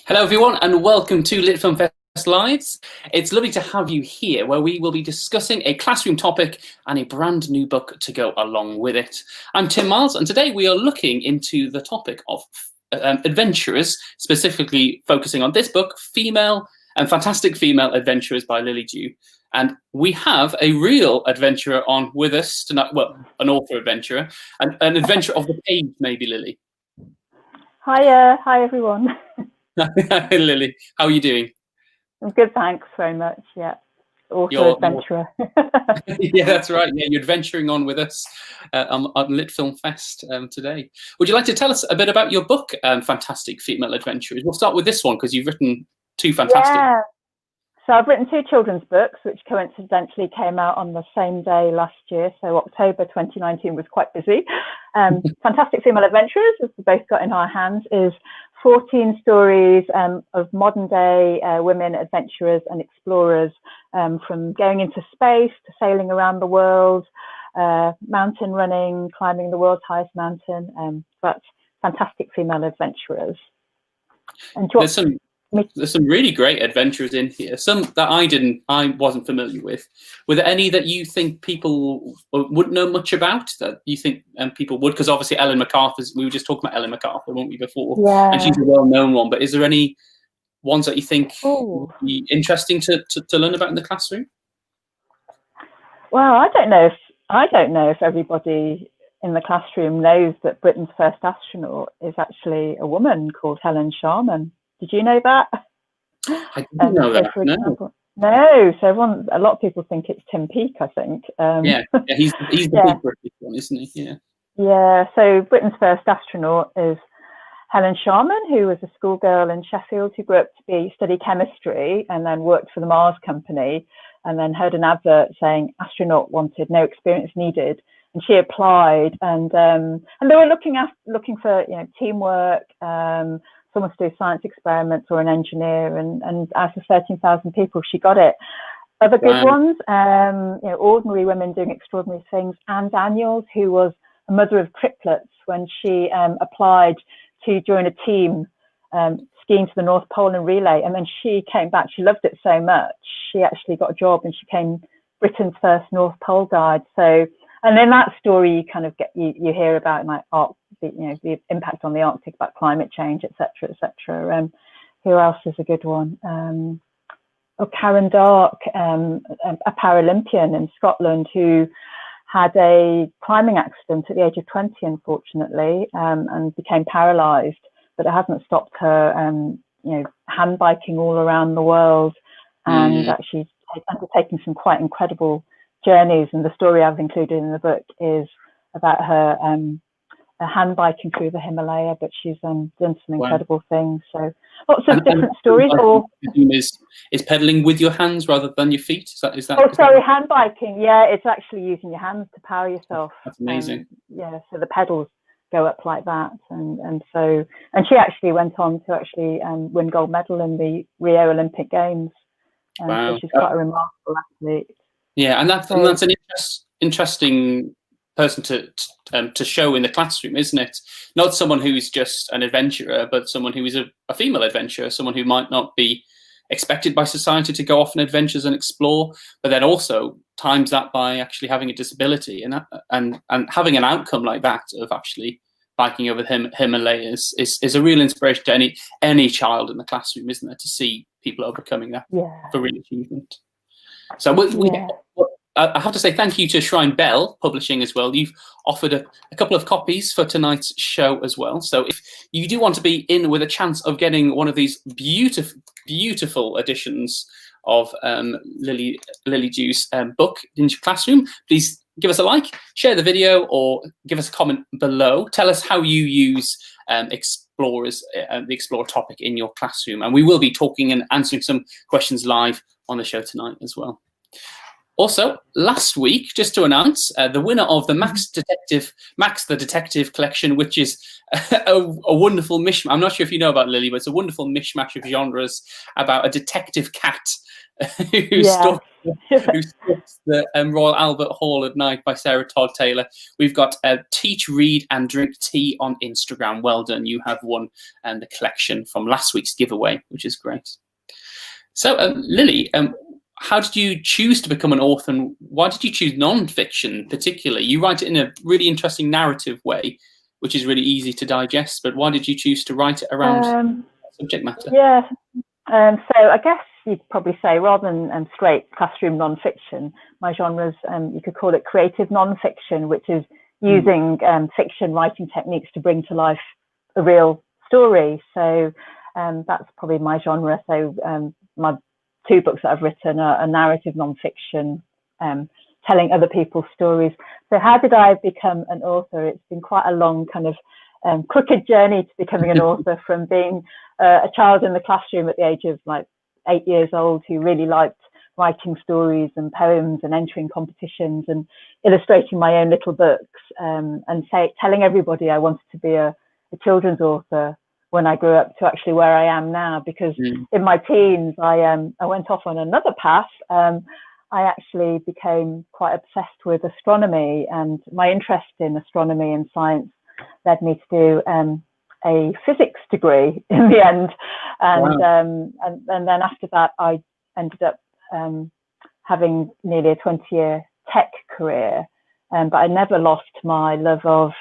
Hello everyone and welcome to LitFilmFest Lives. It's lovely to have you here where we will be discussing a classroom topic and a brand new book to go along with it. I'm Tim Miles and today we are looking into the topic of adventurers, specifically focusing on this book, Fantastic Female Adventurers by Lily Dyu. And we have a real adventurer on with us tonight, well, an author adventurer, an adventurer of the page maybe, Lily. Hi everyone. Hi Lily, how are you doing? I'm good, thanks very much. Yeah, author adventurer. Yeah, that's right. Yeah, you're adventuring on with us on LitFilmFest today. Would you like to tell us a bit about your book, Fantastic Female Adventurers? We'll start with this one because you've written two fantastic. Yeah. So I've written two children's books, which coincidentally came out on the same day last year. So October 2019 was quite busy. Fantastic Female Adventurers, as we both got in our hands, is 14 stories of modern day women adventurers and explorers, from going into space to sailing around the world, mountain running, climbing the world's highest mountain. That's Fantastic Female Adventurers. And there's some really great adventures in here. Some that I wasn't familiar with. Were there any that you think people wouldn't know much about that you think people would? Because obviously Ellen MacArthur, we were just talking about Ellen MacArthur, weren't we, before? Yeah. And she's a well-known one. But is there any ones that you think would be interesting to learn about in the classroom? Well, I don't know if everybody in the classroom knows that Britain's first astronaut is actually a woman called Helen Sharman. Did you know that? I didn't know that. For example, no. So a lot of people think it's Tim Peake, I think. Yeah, he's the big British one, isn't he? Yeah. Yeah. So Britain's first astronaut is Helen Sharman, who was a schoolgirl in Sheffield who grew up to study chemistry and then worked for the Mars company, and then heard an advert saying astronaut wanted, no experience needed, and she applied. And they were looking for teamwork. Someone to do science experiments or an engineer, and out of 13,000 people, she got it. Other good ones, ordinary women doing extraordinary things. Anne Daniels, who was a mother of triplets when she applied to join a team skiing to the North Pole and relay, and then she came back. She loved it so much, she actually got a job and she became Britain's first North Pole guide. So, and in that story, you kind of you hear about like the impact on the Arctic, about climate change, etc., etc. Who else is a good one? Karen Dark, a Paralympian in Scotland who had a climbing accident at the age of 20, unfortunately, and became paralysed. But it hasn't stopped her, hand biking all around the world, and actually undertaking some quite incredible journeys. And the story I've included in the book is about her hand biking through the Himalaya, but she's done some incredible things. So lots of different stories. Or is pedaling with your hands rather than your feet? Is that? Oh, sorry, hand biking. Yeah, it's actually using your hands to power yourself. That's amazing. Yeah, so the pedals go up like that, and she actually went on to win gold medal in the Rio Olympic Games. So she's quite a remarkable athlete. Yeah, and that's an interesting person to show in the classroom, isn't it? Not someone who's just an adventurer, but someone who is a female adventurer, someone who might not be expected by society to go off on adventures and explore, but then also times that by actually having a disability and having an outcome like that of actually biking over the Himalayas is a real inspiration to any child in the classroom, isn't it? To see people overcoming that for real achievement. So I have to say thank you to Shrine Bell Publishing as well. You've offered a couple of copies for tonight's show as well. So if you do want to be in with a chance of getting one of these beautiful editions of Lily Dyu's book in your classroom, please give us a like, share the video, or give us a comment below. Tell us how you use explorers, the explorer topic in your classroom. And we will be talking and answering some questions live on the show tonight as well. Also, last week, just to announce, the winner of the Max the Detective collection, which is a wonderful mishmash. I'm not sure if you know about Lily, but it's a wonderful mishmash of genres about a detective cat who stalks the Royal Albert Hall at night by Sarah Todd Taylor. We've got Teach, Read and Drink Tea on Instagram. Well done. You have won the collection from last week's giveaway, which is great. So, Lily, how did you choose to become an author, and why did you choose non-fiction particularly? You write it in a really interesting narrative way, which is really easy to digest, but why did you choose to write it around subject matter? Yeah, so I guess you'd probably say, rather than straight classroom non-fiction, my genre's, you could call it creative non-fiction, which is using fiction writing techniques to bring to life a real story. So that's probably my genre. So my 2 books that I've written are narrative non-fiction, telling other people's stories. So how did I become an author? It's been quite a long kind of crooked journey to becoming an author, from being a child in the classroom at the age of like 8 years old who really liked writing stories and poems and entering competitions and illustrating my own little books, and telling everybody I wanted to be a children's author when I grew up, to actually where I am now. Because in my teens, I went off on another path. I actually became quite obsessed with astronomy, and my interest in astronomy and science led me to do a physics degree in the end. And then after that, I ended up having nearly a 20-year tech career, but I never lost my love of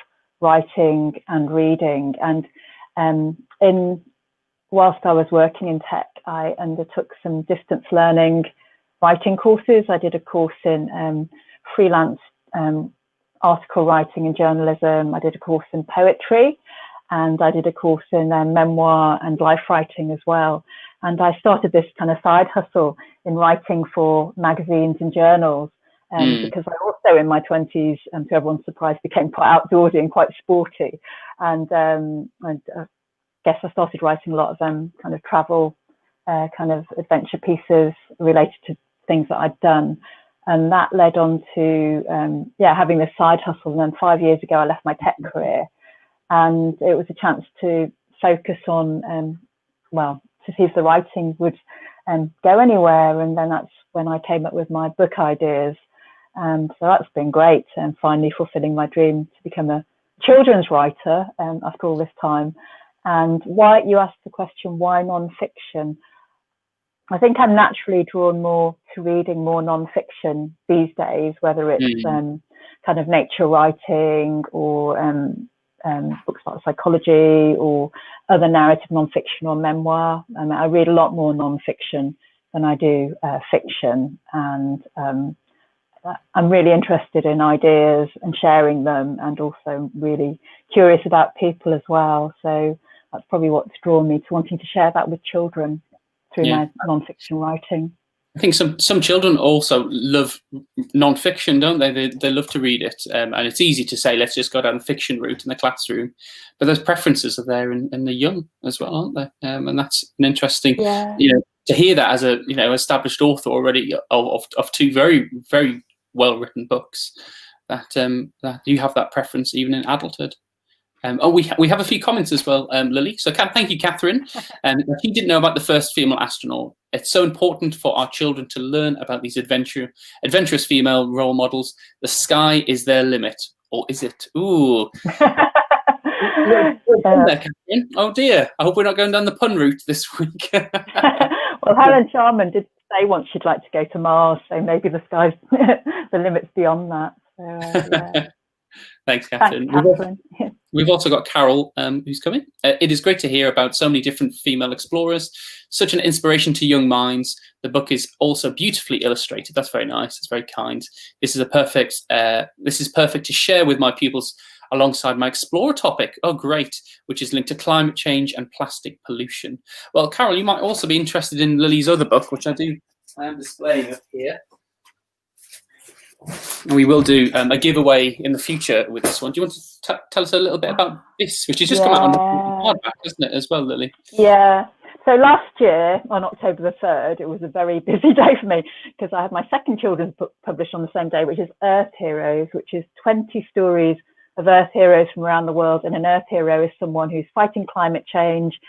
writing and reading. And whilst I was working in tech, I undertook some distance learning writing courses. I did a course in freelance article writing and journalism. I did a course in poetry, and I did a course in memoir and life writing as well. And I started this kind of side hustle in writing for magazines and journals, because I also, in my 20s, to everyone's surprise, became quite outdoorsy and quite sporty. And I guess I started writing a lot of kind of travel, kind of adventure pieces related to things that I'd done. And that led on to, having this side hustle. And then 5 years ago, I left my tech career, and it was a chance to focus on, to see if the writing would go anywhere. And then that's when I came up with my book ideas. So that's been great, and finally fulfilling my dream to become a children's writer after all this time. And why, you asked the question, why non-fiction? I think I'm naturally drawn more to reading more non-fiction these days, whether it's kind of nature writing or books like psychology or other narrative non-fiction or memoir. I read a lot more non-fiction than I do fiction, and I'm really interested in ideas and sharing them, and also really curious about people as well. So that's probably what's drawn me to wanting to share that with children through my non-fiction writing. I think some children also love non-fiction, don't they? They love to read it, and it's easy to say, let's just go down the fiction route in the classroom. But those preferences are there in the young as well, aren't they? And that's an interesting, to hear that as a established author already of 2 very, very well-written books, that you have that preference even in adulthood. We have a few comments as well, Lily. So thank you, Catherine. She didn't know about the first female astronaut. It's so important for our children to learn about these adventurous female role models. The sky is their limit, or is it? Ooh. Catherine. Oh dear. I hope we're not going down the pun route this week. Well, Helen Sharman did say once she'd like to go to Mars, so maybe the sky's the limit's beyond that. So, Thanks, Catherine. We've also got Carol, who's coming. It is great to hear about so many different female explorers. Such an inspiration to young minds. The book is also beautifully illustrated. That's very nice. It's very kind. This is perfect to share with my pupils alongside my Explorer topic. Oh, great. Which is linked to climate change and plastic pollution. Well, Carol, you might also be interested in Lily's other book, which I am displaying up here. And we will do a giveaway in the future with this one. Do you want to tell us a little bit about this, which has just come out on hardback, isn't it, as well, Lily? Yeah. So last year, on October the 3rd, it was a very busy day for me because I had my second children's book published on the same day, which is Earth Heroes, which is 20 stories Earth heroes from around the world, and an Earth hero is someone who's fighting climate change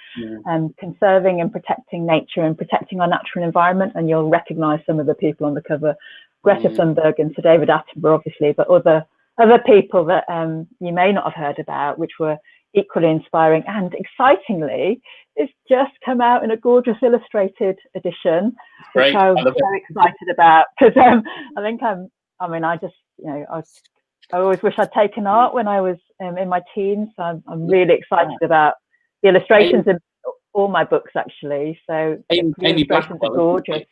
and conserving and protecting nature and protecting our natural environment. And you'll recognise some of the people on the cover, Greta Thunberg and Sir David Attenborough, obviously, but other people that you may not have heard about, which were equally inspiring. And excitingly, it's just come out in a gorgeous illustrated edition, which I'm so excited about, because I think I always wish I'd taken art when I was in my teens. So I'm really excited about the illustrations in all my books, actually. So the illustrations are gorgeous.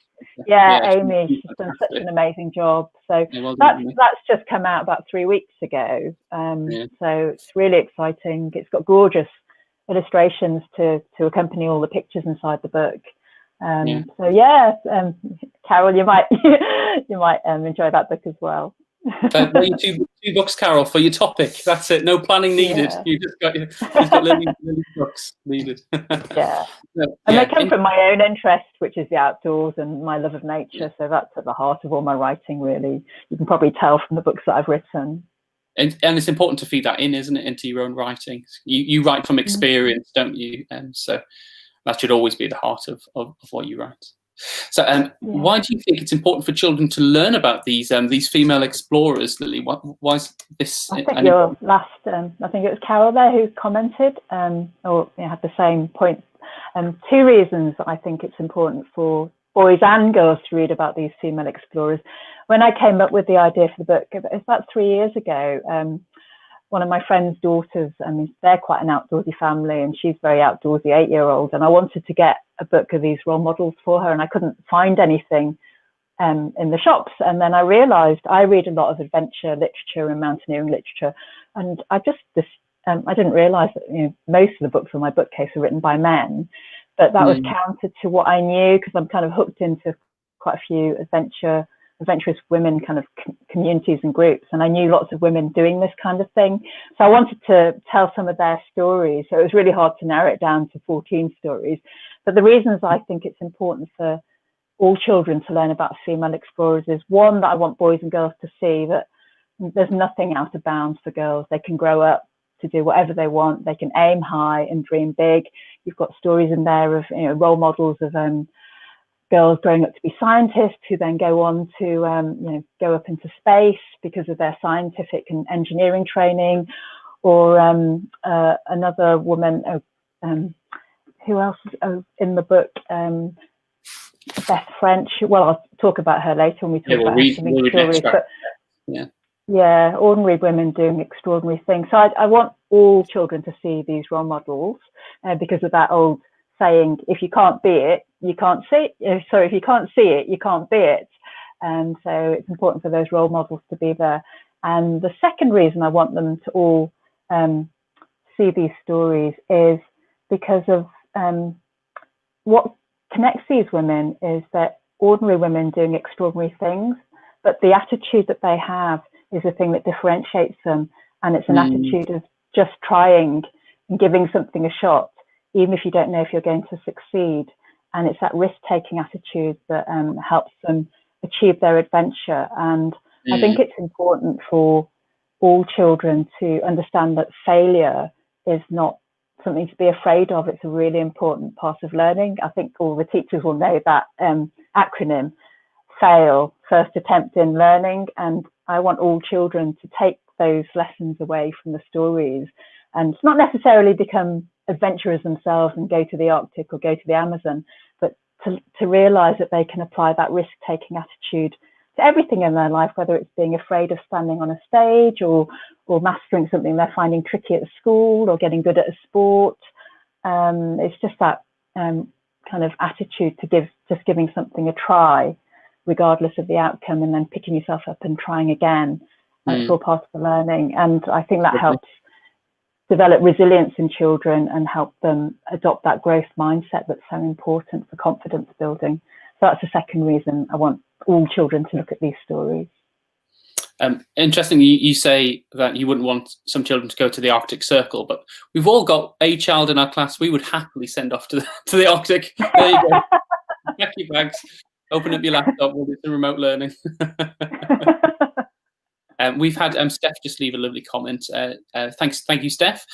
Yeah, Amy, she's done such an amazing job. So that's just come out about 3 weeks ago. So it's really exciting. It's got gorgeous illustrations to accompany all the pictures inside the book. So Carol, you might enjoy that book as well. Two books, Carol, for your topic. That's it. No planning needed. You just got Lily's books needed. And they come from my own interest, which is the outdoors and my love of nature. So that's at the heart of all my writing, really. You can probably tell from the books that I've written. And it's important to feed that in, isn't it, into your own writing? You write from experience, don't you? And so that should always be the heart of what you write. So why do you think it's important for children to learn about these female explorers, Lily? Why is this? I think your last, I think it was Carol there who commented, or had the same point. 2 reasons I think it's important for boys and girls to read about these female explorers. When I came up with the idea for the book, it was about 3 years ago. One of my friend's daughters, they're quite an outdoorsy family, and she's very outdoorsy, 8-year-old. And I wanted to get a book of these role models for her, and I couldn't find anything in the shops. And then I realised I read a lot of adventure literature and mountaineering literature, and I didn't realise that most of the books on my bookcase are written by men, but that was counter to what I knew, because I'm kind of hooked into quite a few adventurous women kind of communities and groups, and I knew lots of women doing this kind of thing. So I wanted to tell some of their stories. So it was really hard to narrow it down to 14 stories. But the reasons I think it's important for all children to learn about female explorers is, one, that I want boys and girls to see that there's nothing out of bounds for girls. They can grow up to do whatever they want. They can aim high and dream big. You've got stories in there of role models of girls growing up to be scientists who then go on to go up into space because of their scientific and engineering training, or another woman, who else is in the book, Beth French. Well, I'll talk about her later when we talk about her stories. But ordinary women doing extraordinary things. So I want all children to see these role models, because of that old saying, if you can't be it, you can't see it. If you can't see it, you can't be it. And so it's important for those role models to be there. And the second reason I want them to all see these stories is because of what connects these women is that ordinary women doing extraordinary things, but the attitude that they have is the thing that differentiates them. And it's an attitude of just trying and giving something a shot, even if you don't know if you're going to succeed. And it's that risk-taking attitude that helps them achieve their adventure. And I think it's important for all children to understand that failure is not something to be afraid of. It's a really important part of learning. I think all the teachers will know that acronym, FAIL, first attempt in learning. And I want all children to take those lessons away from the stories and not necessarily become adventurers themselves and go to the Arctic or go to the Amazon, but to realize that they can apply that risk-taking attitude to everything in their life, whether it's being afraid of standing on a stage or mastering something they're finding tricky at school or getting good at a sport. It's just that kind of attitude to giving something a try, regardless of the outcome, and then picking yourself up and trying again. It's all part of the learning. And I think that helps develop resilience in children and help them adopt that growth mindset that's so important for confidence building. So that's the second reason I want all children to look at these stories. Interesting, you say that you wouldn't want some children to go to the Arctic Circle, but we've all got a child in our class we would happily send off to the Arctic. There you go. Pack your bags, open up your laptop, we'll do some remote learning. We've had Steph just leave a lovely comment. Thank you, Steph.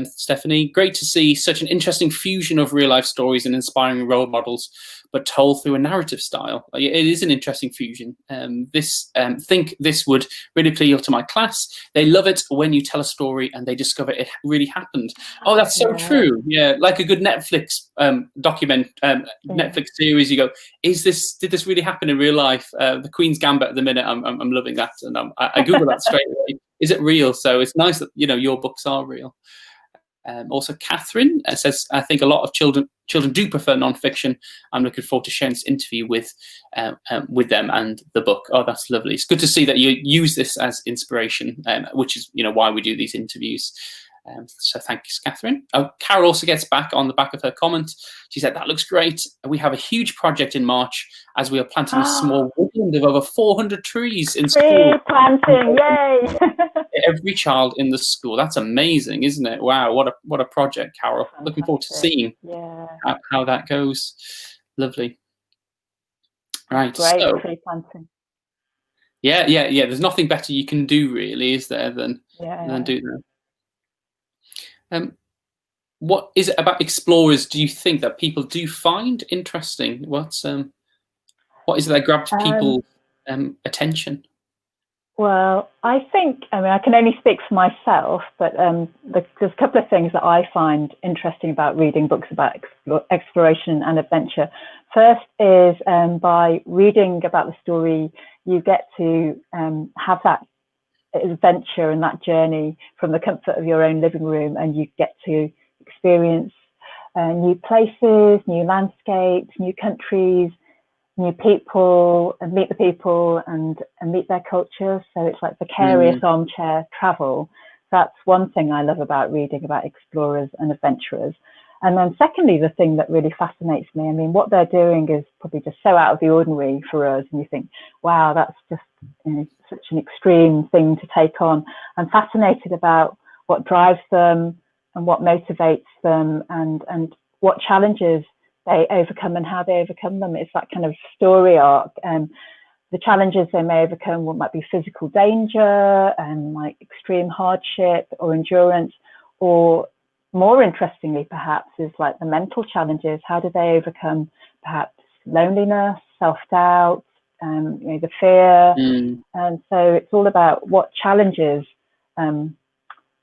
Stephanie, great to see such an interesting fusion of real life stories and inspiring role models, but told through a narrative style. It is an interesting fusion. Think this would really appeal to my class. They love it when you tell a story and they discover it really happened. Oh, that's so true. Yeah, like a good Netflix Netflix series. You go, did this really happen in real life? The Queen's Gambit at the minute, I'm loving that, and I Google that straight away. Is it real? So it's nice that your books are real. Also, Catherine says, I think a lot of children do prefer nonfiction. I'm looking forward to sharing this interview with them and the book. Oh, that's lovely. It's good to see that you use this as inspiration, which is why we do these interviews. So thanks, Catherine. Carol also gets back on the back of her comment. She said, that looks great. We have a huge project in March as we are planting a small woodland of over 400 trees in school. Tree planting, yay! Every child in the school. That's amazing, isn't it? Wow, what a project, Carol. Fantastic. Looking forward to seeing how that goes. Lovely. Right. Great, tree planting. Yeah. There's nothing better you can do, really, is there, than do that. What is it about explorers do you think that people do find interesting? What is it that grabs people's attention? Well, I think, I can only speak for myself, but there's a couple of things that I find interesting about reading books about exploration and adventure. First is by reading about the story, you get to have that adventure and that journey from the comfort of your own living room, and you get to experience new places, new landscapes, new countries, new people, and meet the people and meet their cultures. So it's like vicarious armchair travel. That's one thing I love about reading about explorers and adventurers. And then secondly, the thing that really fascinates me, what they're doing is probably just so out of the ordinary for us, and you think, wow, that's just such an extreme thing to take on. I'm fascinated about what drives them and what motivates them, and what challenges they overcome and how they overcome them. It's that kind of story arc. The challenges they may overcome might be physical danger and like extreme hardship or endurance, or more interestingly, perhaps, is like the mental challenges. How do they overcome perhaps loneliness, self-doubt, the fear? And so it's all about what challenges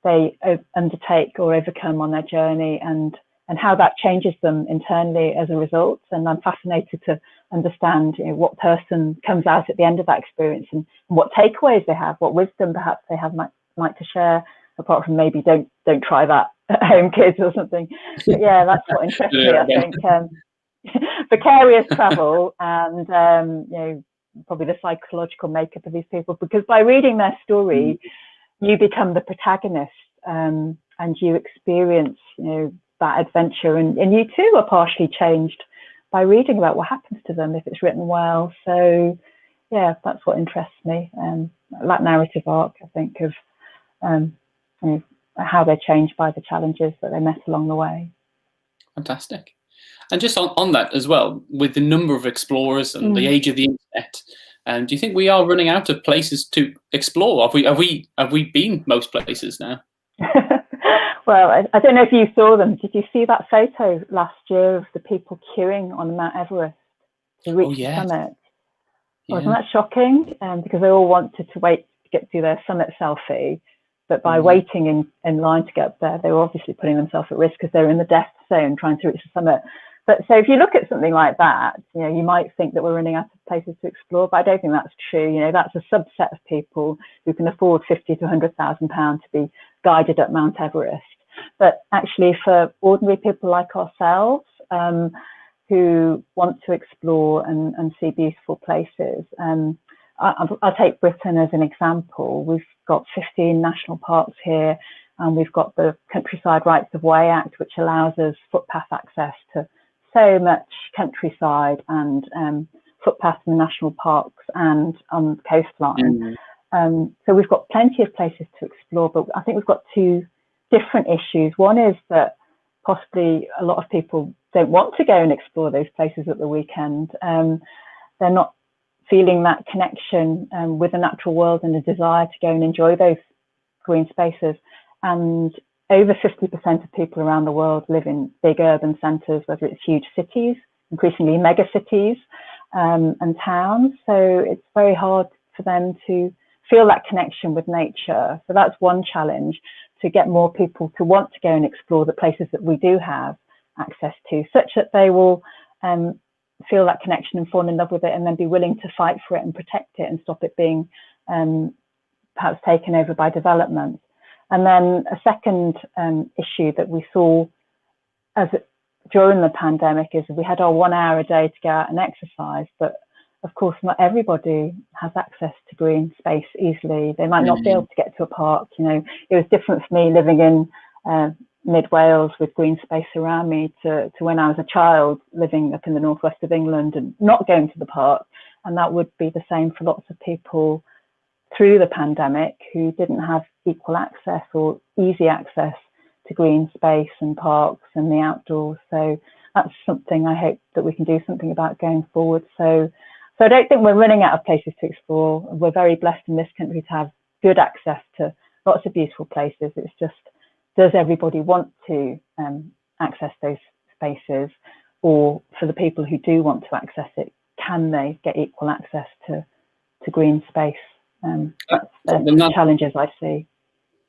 they undertake or overcome on their journey, and how that changes them internally as a result. And I'm fascinated to understand what person comes out at the end of that experience, and what takeaways they have, what wisdom perhaps they have might to share, apart from maybe don't try that at home, kids, or something. But yeah, that's what interests me, I think. Vicarious travel, and probably the psychological makeup of these people, because by reading their story, you become the protagonist, and you experience that adventure, and you too are partially changed by reading about what happens to them if it's written well. So yeah, that's what interests me, that narrative arc, I think, of how they're changed by the challenges that they met along the way. Fantastic. And just on that as well, with the number of explorers and the age of the internet, do you think we are running out of places to explore? Have we been most places now? Well, I don't know if you saw them. Did you see that photo last year of the people queuing on Mount Everest to reach the summit? Wasn't that shocking? Because they all wanted to wait to get to their summit selfie, but by waiting in line to get up there, they were obviously putting themselves at risk because they were in the death zone trying to reach the summit. But so if you look at something like that, you might think that we're running out of places to explore, but I don't think that's true. That's a subset of people who can afford £50,000 to £100,000 to be guided up Mount Everest. But actually, for ordinary people like ourselves, who want to explore and see beautiful places, I'll take Britain as an example. We've got 15 national parks here, and we've got the Countryside Rights of Way Act, which allows us footpath access to so much countryside and footpaths in the national parks and on the coastline. So we've got plenty of places to explore, but I think we've got two different issues. One is that possibly a lot of people don't want to go and explore those places at the weekend. They're not feeling that connection with the natural world and a desire to go and enjoy those green spaces. And over 50% of people around the world live in big urban centres, whether it's huge cities, increasingly mega cities, and towns. So it's very hard for them to feel that connection with nature. So that's one challenge, to get more people to want to go and explore the places that we do have access to, such that they will feel that connection and fall in love with it, and then be willing to fight for it and protect it and stop it being perhaps taken over by development. And then a second issue that we saw during the pandemic is we had our 1 hour a day to go out and exercise, but of course not everybody has access to green space easily. They might not be able to get to a park. You know, it was different for me living in mid Wales with green space around me to when I was a child living up in the northwest of England and not going to the park. And that would be the same for lots of people through the pandemic who didn't have equal access or easy access to green space and parks and the outdoors. So that's something I hope that we can do something about going forward. So I don't think we're running out of places to explore. We're very blessed in this country to have good access to lots of beautiful places. It's just, does everybody want to access those spaces? Or for the people who do want to access it, can they get equal access to green space? That's the challenges I see.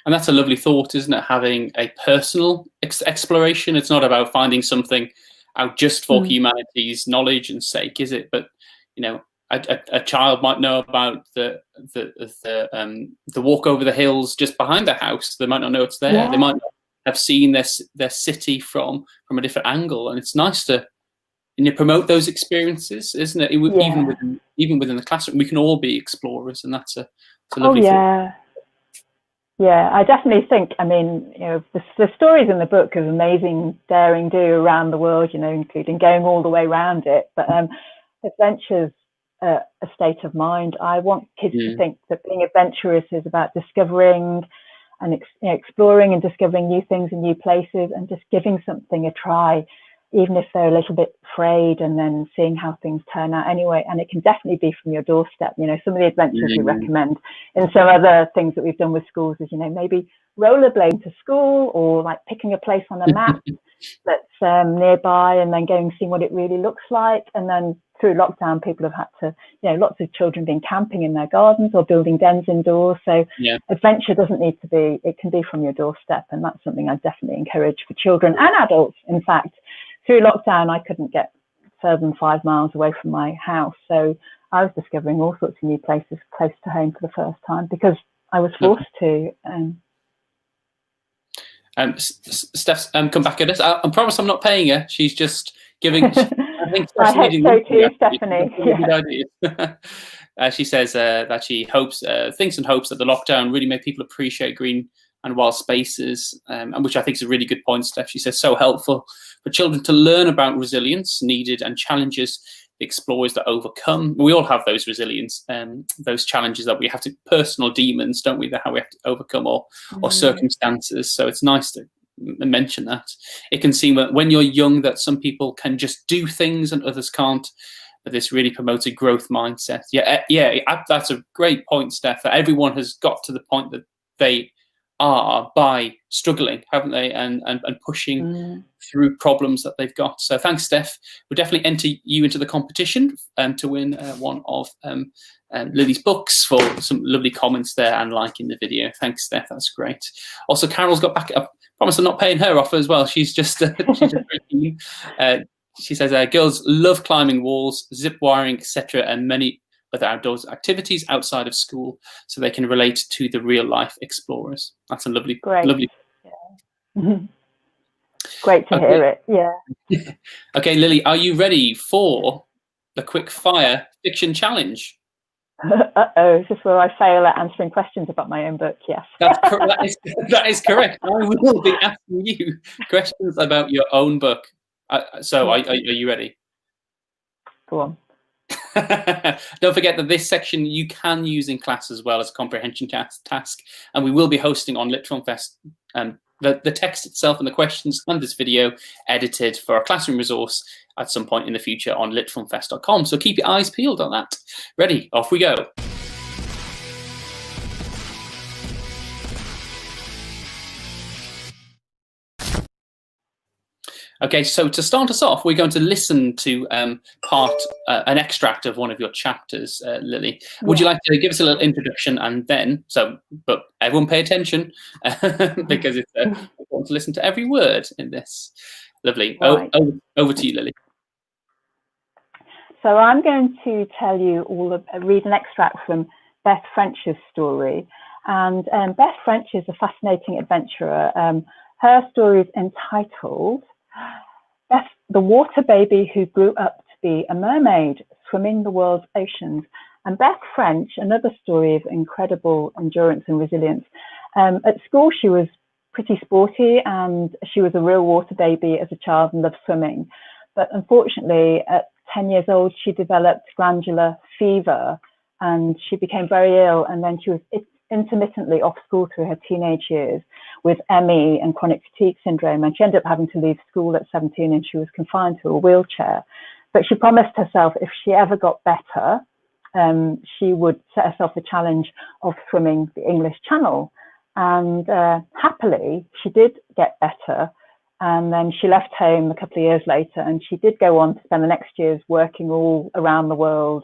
And that's a lovely thought, isn't it? Having a personal exploration. It's not about finding something out just for humanity's knowledge and sake, is it? But you know, a child might know about the walk over the hills just behind the house. They might not know it's there. Yeah. They might not have seen their city from a different angle, and it's nice to promote those experiences, isn't it? Even within the classroom, we can all be explorers, and that's a lovely thing. Yeah, I definitely think, I mean, you know, the stories in the book of amazing daring do around the world, you know, including going all the way around it. But adventure's a state of mind. I want kids to think that being adventurous is about discovering and exploring and discovering new things and new places, and just giving something a try, even if they're a little bit afraid, and then seeing how things turn out anyway. And it can definitely be from your doorstep. You know, some of the adventures we recommend in some other things that we've done with schools is, you know, maybe rollerblading to school, or like picking a place on a map that's nearby, and then going and seeing what it really looks like. And then through lockdown, people have had to, you know, lots of children been camping in their gardens or building dens indoors. So adventure doesn't need to be, it can be from your doorstep. And that's something I definitely encourage for children and adults. In fact, through lockdown, I couldn't get further than 5 miles away from my house. So I was discovering all sorts of new places close to home for the first time because I was forced to. Steph's come back at us. I promise I'm not paying her. She's just giving. I think I hope so too, Stephanie. She says that she thinks and hopes that the lockdown really made people appreciate green and wild spaces, and which I think is a really good point, Steph. She says so helpful for children to learn about resilience needed and challenges the explorers that overcome. We all have those resilience, those challenges that we have to, personal demons, don't we? That how we have to overcome, or circumstances. So it's nice to mention that. It can seem that when you're young that some people can just do things and others can't, but this really promotes a growth mindset. That's a great point, Steph, that everyone has got to the point that they are by struggling, haven't they, and pushing through problems that they've got. So thanks, Steph. We'll definitely enter you into the competition to win one of Lily's books for some lovely comments there and liking the video. Thanks, Steph. That's great. Also, Carol's got back up. Promise I'm not paying her off as well. She's just she says girls love climbing walls, zip wiring, etc., and many other outdoors activities outside of school, so they can relate to the real life explorers. That's a lovely. Yeah. Great to hear it. Yeah. Okay, Lily, are you ready for the quick fire fiction challenge? Is this where I fail at answering questions about my own book? Yes. That is correct. I will be asking you questions about your own book. So are you ready? Go on. Don't forget that this section you can use in class as well as a comprehension task, and we will be hosting on LitFilmFest the text itself and the questions and this video edited for a classroom resource at some point in the future on litfilmfest.com. So keep your eyes peeled on that. Ready? Off we go. Okay, so to start us off, we're going to listen to an extract of one of your chapters, Lily. Would you like to give us a little introduction and then, but everyone pay attention because it's important to listen to every word in this. Lovely. Right. Over to you, Lily. So I'm going to tell you read an extract from Beth French's story. And Beth French is a fascinating adventurer. Her story is entitled Beth, the Water Baby Who Grew Up to Be a Mermaid, Swimming the World's Oceans. And Beth French, another story of incredible endurance and resilience. At school, she was pretty sporty and she was a real water baby as a child and loved swimming. But unfortunately, at 10 years old, she developed glandular fever and she became very ill. And then she was intermittently off school through her teenage years with ME and chronic fatigue syndrome. And she ended up having to leave school at 17 and she was confined to a wheelchair. But she promised herself if she ever got better, she would set herself the challenge of swimming the English Channel. And happily, she did get better. And then she left home a couple of years later and she did go on to spend the next years working all around the world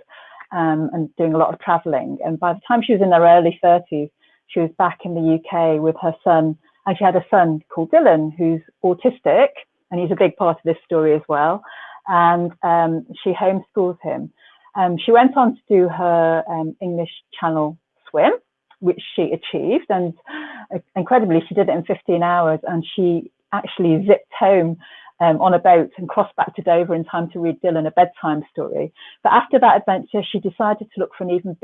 and doing a lot of traveling. And by the time she was in her early 30s, she was back in the UK with her son. And she had a son called Dylan, who's autistic, and he's a big part of this story as well. And she homeschools him. She went on to do her English Channel swim, which she achieved. And incredibly, she did it in 15 hours. And she actually zipped home on a boat and crossed back to Dover in time to read Dylan a bedtime story. But after that adventure, she decided to look for an even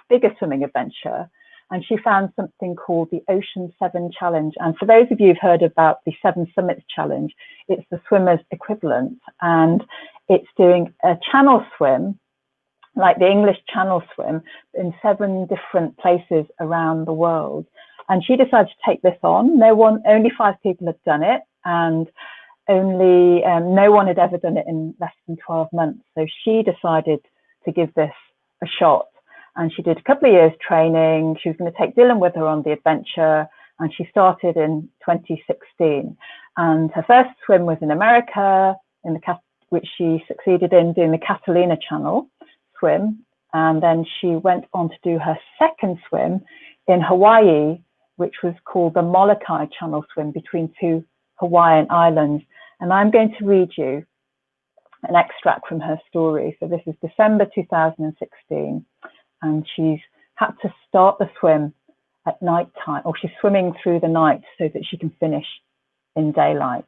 bigger swimming adventure. And she found something called the Ocean 7 Challenge. And for those of you who've heard about the 7 Summits Challenge, it's the swimmer's equivalent. And it's doing a channel swim, like the English Channel swim, in 7 different places around the world. And she decided to take this on. Only 5 people had done it. And only no one had ever done it in less than 12 months. So she decided to give this a shot. And she did a couple of years training. She was going to take Dylan with her on the adventure. And she started in 2016. And her first swim was in America, which she succeeded in doing the Catalina Channel swim. And then she went on to do her second swim in Hawaii, which was called the Molokai Channel swim between 2 Hawaiian islands. And I'm going to read you an extract from her story. So this is December 2016. And she's had to start the swim at night time, or she's swimming through the night so that she can finish in daylight.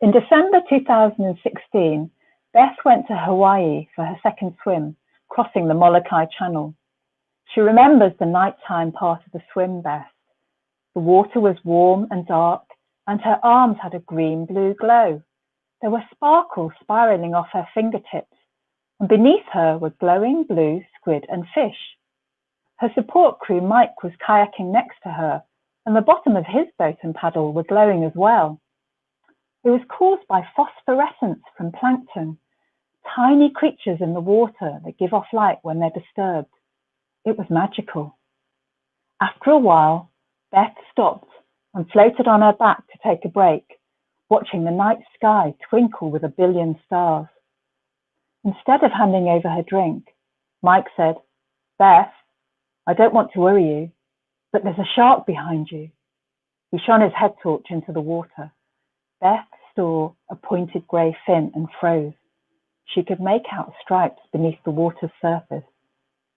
In December 2016, Beth went to Hawaii for her second swim, crossing the Molokai Channel. She remembers the nighttime part of the swim best. The water was warm and dark, and her arms had a green-blue glow. There were sparkles spiraling off her fingertips, and beneath her were glowing blue squid and fish. Her support crew, Mike, was kayaking next to her, and the bottom of his boat and paddle were glowing as well. It was caused by phosphorescence from plankton, tiny creatures in the water that give off light when they're disturbed. It was magical. After a while, Beth stopped and floated on her back to take a break, watching the night sky twinkle with a billion stars. Instead of handing over her drink, Mike said, "Beth, I don't want to worry you, but there's a shark behind you." He shone his head torch into the water. Beth saw a pointed grey fin and froze. She could make out stripes beneath the water's surface.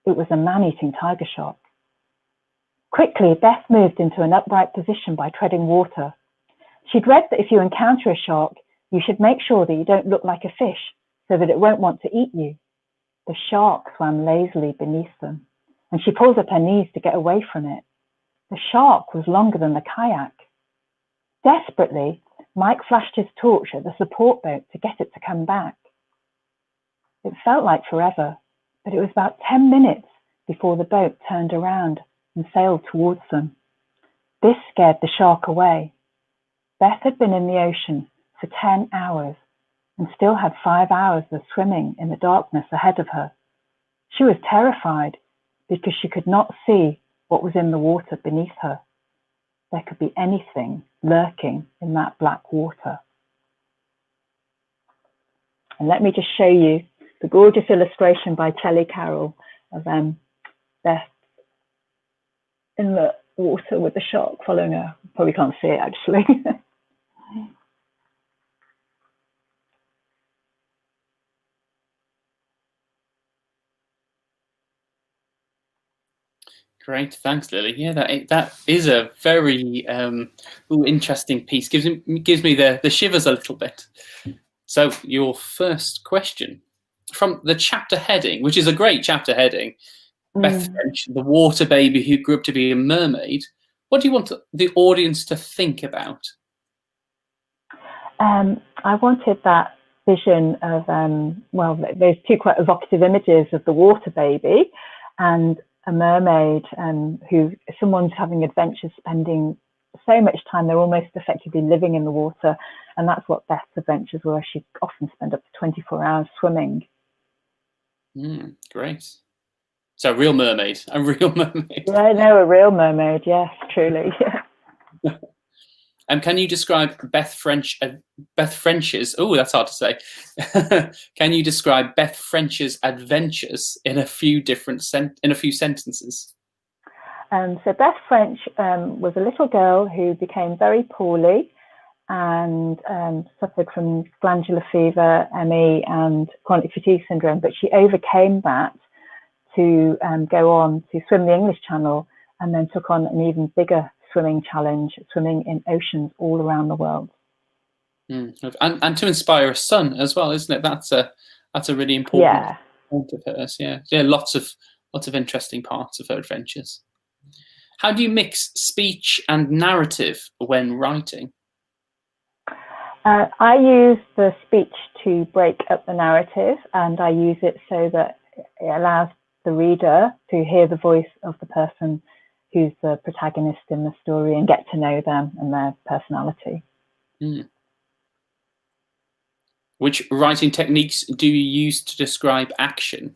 It was a man-eating tiger shark. Quickly, Beth moved into an upright position by treading water. She'd read that if you encounter a shark, you should make sure that you don't look like a fish so that it won't want to eat you. The shark swam lazily beneath them, and she pulled up her knees to get away from it. The shark was longer than the kayak. Desperately, Mike flashed his torch at the support boat to get it to come back. It felt like forever, but it was about 10 minutes before the boat turned around and sailed towards them. This scared the shark away. Beth had been in the ocean for 10 hours, and still had 5 hours of swimming in the darkness ahead of her. She was terrified because she could not see what was in the water beneath her. There could be anything lurking in that black water. And let me just show you the gorgeous illustration by Telly Carroll of Beth in the water with the shark following her. Probably can't see it actually. Great, thanks, Lily. Yeah, that is a very interesting piece. Gives me the shivers a little bit. So your first question from the chapter heading, which is a great chapter heading, Beth French, the water baby who grew up to be a mermaid. What do you want the audience to think about? I wanted that vision of, well, there's two quite evocative images of the water baby and a mermaid who, someone's having adventures, spending so much time, they're almost effectively living in the water. And that's what Beth's adventures were. She'd often spend up to 24 hours swimming. Great. So a real mermaid. Yeah, no, a real mermaid, yes, truly. Yeah. Can you describe Beth French's? Oh, that's hard to say. Can you describe Beth French's adventures in a few sentences? So Beth French was a little girl who became very poorly and suffered from glandular fever, ME, and chronic fatigue syndrome. But she overcame that to go on to swim the English Channel, and then took on an even bigger swimming challenge, swimming in oceans all around the world. And to inspire a son as well, isn't it? That's a really important point of hers. Yeah, lots of interesting parts of her adventures. How do you mix speech and narrative when writing? I use the speech to break up the narrative, and I use it so that it allows the reader to hear the voice of the person who's the protagonist in the story and get to know them and their personality. Which writing techniques do you use to describe action?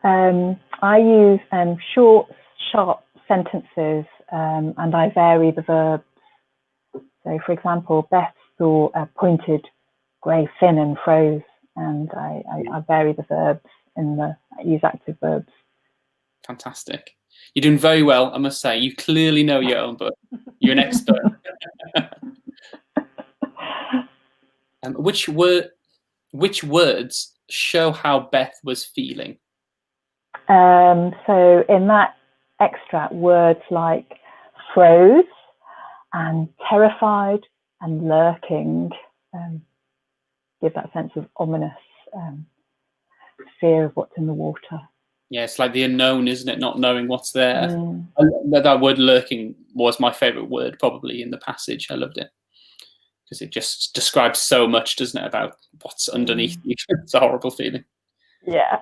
I use short, sharp sentences, and I vary the verbs. So, for example, Beth saw a pointed grey fin and froze, and I vary the verbs I use active verbs. Fantastic. You're doing very well, I must say. You clearly know your own book. You're an expert. Which words show how Beth was feeling? So in that extract, words like froze and terrified and lurking give that sense of ominous fear of what's in the water. Yeah, it's like the unknown, isn't it? Not knowing what's there. That word lurking was my favourite word probably in the passage. I loved it because it just describes so much, doesn't it, about what's underneath you. It's a horrible feeling. Yeah.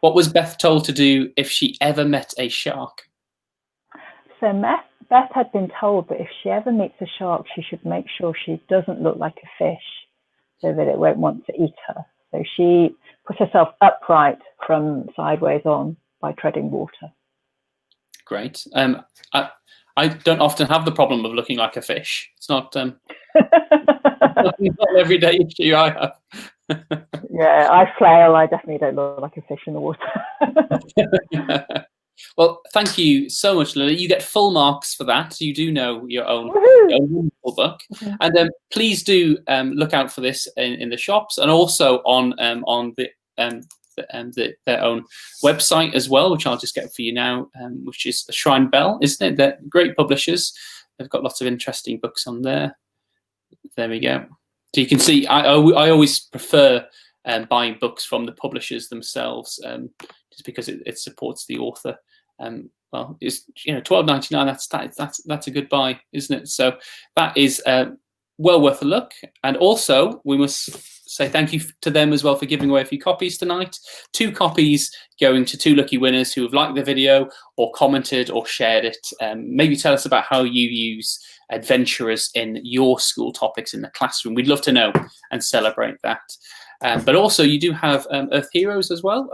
What was Beth told to do if she ever met a shark? So Beth had been told that if she ever meets a shark, she should make sure she doesn't look like a fish so that it won't want to eat her. So she put herself upright from sideways on by treading water. Great. I don't often have the problem of looking like a fish. It's not, not an everyday issue I have. Yeah, I flail. I definitely don't look like a fish in the water. Well, thank you so much, Lily. You get full marks for that. You do know your own wonderful book. And please do look out for this in the shops and also on their own website as well, which I'll just get for you now, which is Shrine Bell, isn't it? They're great publishers. They've got lots of interesting books on there. There we go. So you can see, I always prefer buying books from the publishers themselves, just because it supports the author. Well, it's $12.99. That's a good buy, isn't it? So that is well worth a look. And also, we must say thank you to them as well for giving away a few copies tonight. 2 copies going to 2 lucky winners who have liked the video or commented or shared it. Maybe tell us about how you use adventurers in your school topics in the classroom. We'd love to know and celebrate that. But also you do have Earth Heroes as well.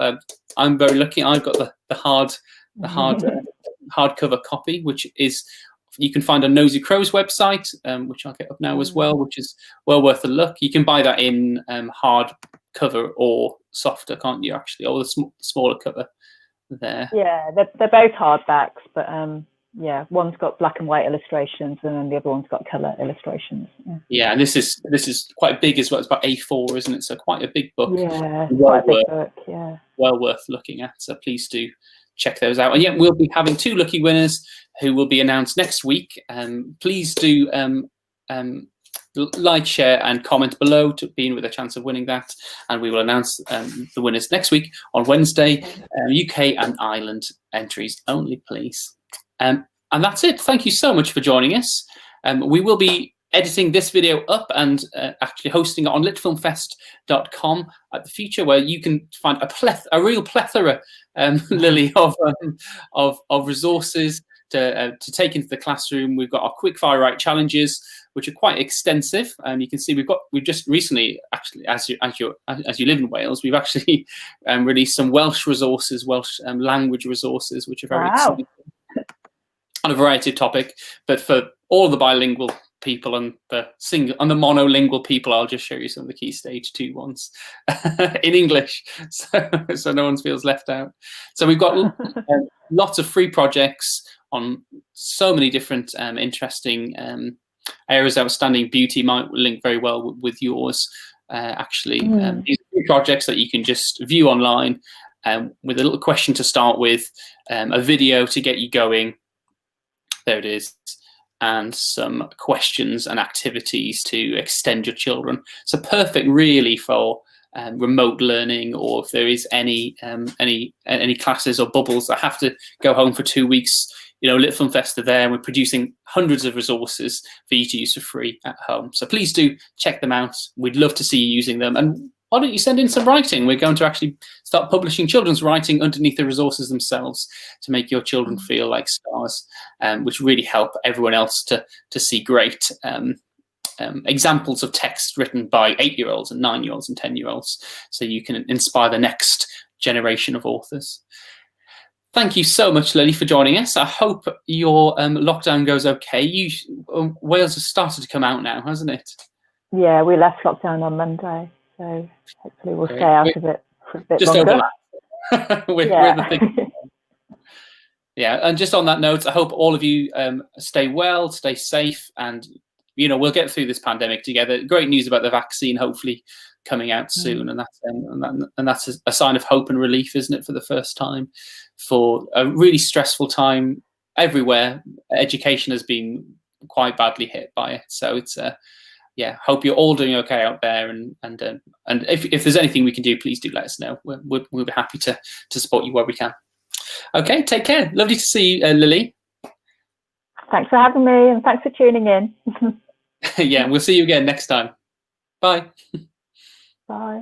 I'm very lucky. I've got the hardcover copy, which is you can find on Nosy Crow's website, which I'll get up now as well, which is well worth a look. You can buy that in hardcover or softer, can't you, actually, or the smaller cover there. Yeah, they're both hardbacks, but yeah, one's got black and white illustrations and then the other one's got colour illustrations. Yeah, and this is quite big as well. It's about A4, isn't it? So quite a big book. Yeah, quite a big book, yeah. Well worth looking at, so please do check those out. And yeah, we'll be having 2 lucky winners who will be announced next week. Please do like, share and comment below to be in with a chance of winning that, and we will announce the winners next week on Wednesday. UK and Ireland entries only, please. And that's it. Thank you so much for joining us. We will be editing this video up and actually hosting it on litfilmfest.com at the future, where you can find a real plethora, Lily, of resources to take into the classroom. We've got our quick fire right challenges, which are quite extensive, and you can see we've just recently, actually, as you live in Wales, we've actually released some Welsh resources, Welsh language resources, which are very exciting on a variety of topic. But for all the bilingual people and the monolingual people, I'll just show you some of the key stage 2 ones in English, so no one feels left out. So we've got lots of free projects on so many different interesting areas. Outstanding Beauty might link very well with yours, actually. These are free projects that you can just view online with a little question to start with, a video to get you going. There it is. And some questions and activities to extend your children. So perfect, really, for remote learning, or if there is any classes or bubbles that have to go home for 2 weeks. You know, LitFilmFest are there, and we're producing hundreds of resources for you to use for free at home. So please do check them out. We'd love to see you using them. And why don't you send in some writing? We're going to actually start publishing children's writing underneath the resources themselves to make your children feel like stars, which really help everyone else to see great examples of text written by 8-year-olds and 9-year-olds and 10-year-olds, so you can inspire the next generation of authors. Thank you so much, Lily, for joining us. I hope your lockdown goes okay. Wales has started to come out now, hasn't it? Yeah, we left lockdown on Monday, so hopefully we'll stay out of it for a bit longer. We're the thing. Yeah, and just on that note, I hope all of you stay well, stay safe, and we'll get through this pandemic together. Great news about the vaccine, hopefully coming out soon, and that's a sign of hope and relief, isn't it, for the first time, for a really stressful time everywhere. Education has been quite badly hit by it, so it's hope you're all doing okay out there, and if there's anything we can do, please do let us know. We'll be happy to support you where we can. Okay, take care. Lovely to see you, Lily. Thanks for having me, and thanks for tuning in. Yeah, we'll see you again next time. Bye. Bye.